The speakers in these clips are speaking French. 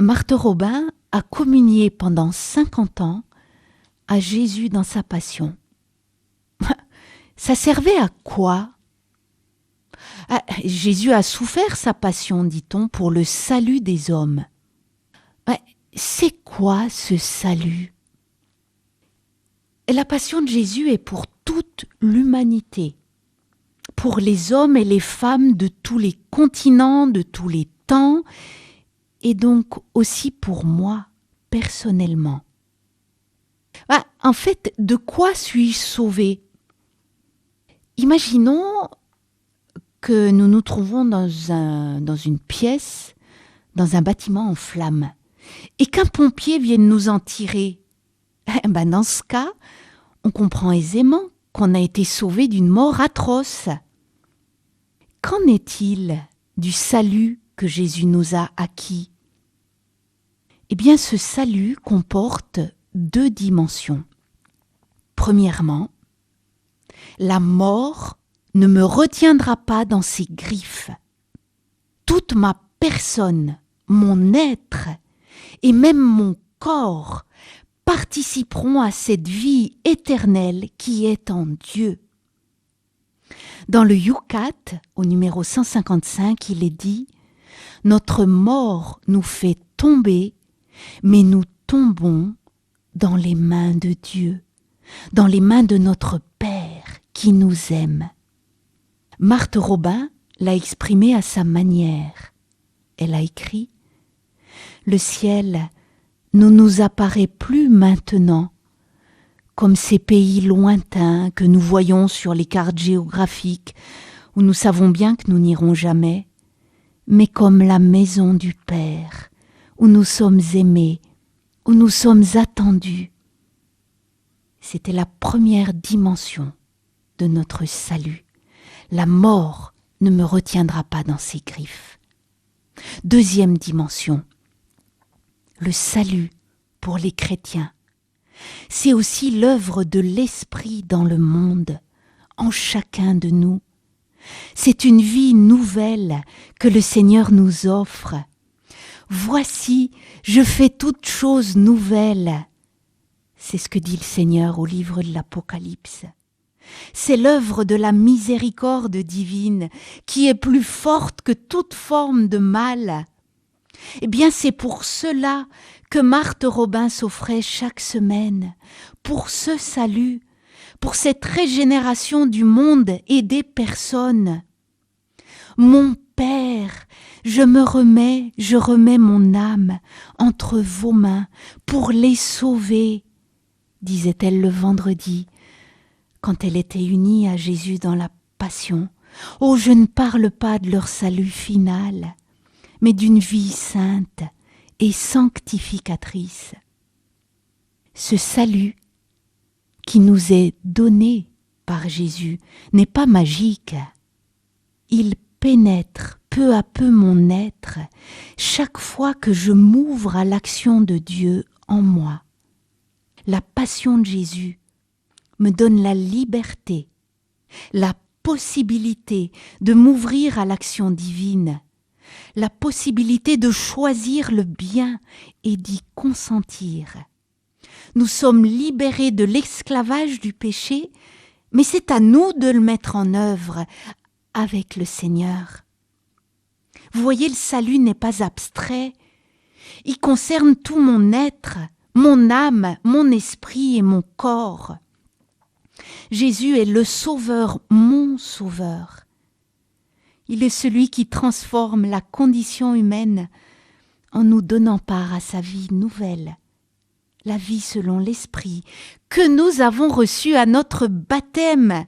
Marthe Robin a communié pendant 50 ans à Jésus dans sa passion. Ça servait à quoi? Jésus a souffert sa passion, dit-on, pour le salut des hommes. C'est quoi ce salut? La passion de Jésus est pour toute l'humanité, pour les hommes et les femmes de tous les continents, de tous les temps, et donc aussi pour moi, personnellement. En fait, de quoi suis-je sauvé? Imaginons que nous nous trouvons dans une pièce, dans un bâtiment en flammes, et qu'un pompier vienne nous en tirer. Dans ce cas, on comprend aisément qu'on a été sauvé d'une mort atroce. Qu'en est-il du salut que Jésus nous a acquis? Eh bien, ce salut comporte 2 dimensions. Premièrement, la mort ne me retiendra pas dans ses griffes. Toute ma personne, mon être et même mon corps participeront à cette vie éternelle qui est en Dieu. Dans le Yucat, au numéro 155, il est dit « Notre mort nous fait tomber, mais nous tombons dans les mains de Dieu, dans les mains de notre Père qui nous aime. » Marthe Robin l'a exprimé à sa manière. Elle a écrit « Le ciel ne nous apparaît plus maintenant comme ces pays lointains que nous voyons sur les cartes géographiques où nous savons bien que nous n'irons jamais, mais comme la maison du Père, où nous sommes aimés, où nous sommes attendus. » C'était la première dimension de notre salut. La mort ne me retiendra pas dans ses griffes. Deuxième dimension, le salut pour les chrétiens. C'est aussi l'œuvre de l'Esprit dans le monde, en chacun de nous. C'est une vie nouvelle que le Seigneur nous offre. Voici, je fais toutes choses nouvelles. C'est ce que dit le Seigneur au livre de l'Apocalypse. C'est l'œuvre de la miséricorde divine qui est plus forte que toute forme de mal. Eh bien, c'est pour cela que Marthe Robin s'offrait chaque semaine, pour ce salut, pour cette régénération du monde et des personnes. Mon Père, je remets mon âme entre vos mains pour les sauver, disait-elle le vendredi, quand elle était unie à Jésus dans la Passion. Oh, je ne parle pas de leur salut final, mais d'une vie sainte et sanctificatrice. Ce salut qui nous est donné par Jésus n'est pas magique. Il pénètre peu à peu mon être chaque fois que je m'ouvre à l'action de Dieu en moi. La passion de Jésus me donne la liberté, la possibilité de m'ouvrir à l'action divine, la possibilité de choisir le bien et d'y consentir. Nous sommes libérés de l'esclavage du péché, mais c'est à nous de le mettre en œuvre avec le Seigneur. Vous voyez, le salut n'est pas abstrait, il concerne tout mon être, mon âme, mon esprit et mon corps. Jésus est le Sauveur, mon Sauveur. Il est celui qui transforme la condition humaine en nous donnant part à sa vie nouvelle, la vie selon l'Esprit, que nous avons reçue à notre baptême,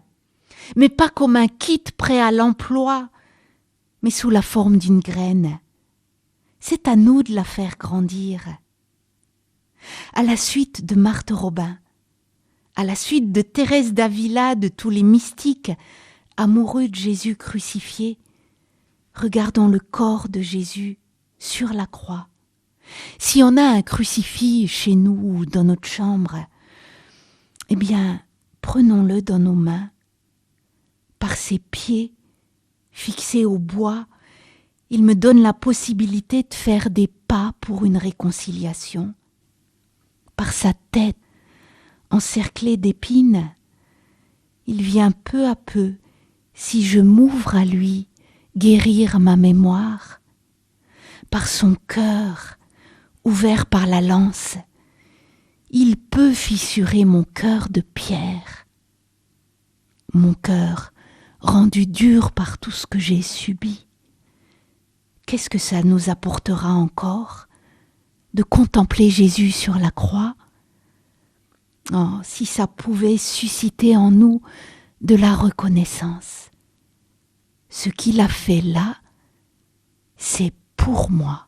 mais pas comme un kit prêt à l'emploi, mais sous la forme d'une graine. C'est à nous de la faire grandir. À la suite de Marthe Robin, à la suite de Thérèse d'Avila, de tous les mystiques amoureux de Jésus crucifié, regardons le corps de Jésus sur la croix. Si on a un crucifix chez nous ou dans notre chambre, eh bien, prenons-le dans nos mains, par ses pieds fixés au bois Il me donne la possibilité de faire des pas pour une réconciliation. Par sa tête, encerclée d'épines, il vient peu à peu, si je m'ouvre à lui, guérir ma mémoire. Par son cœur, ouvert par la lance, il peut fissurer mon cœur de pierre. Mon cœur, rendu dur par tout ce que j'ai subi. Qu'est-ce que ça nous apportera encore de contempler Jésus sur la croix? Oh, si ça pouvait susciter en nous de la reconnaissance. Ce qu'il a fait là, c'est pour moi.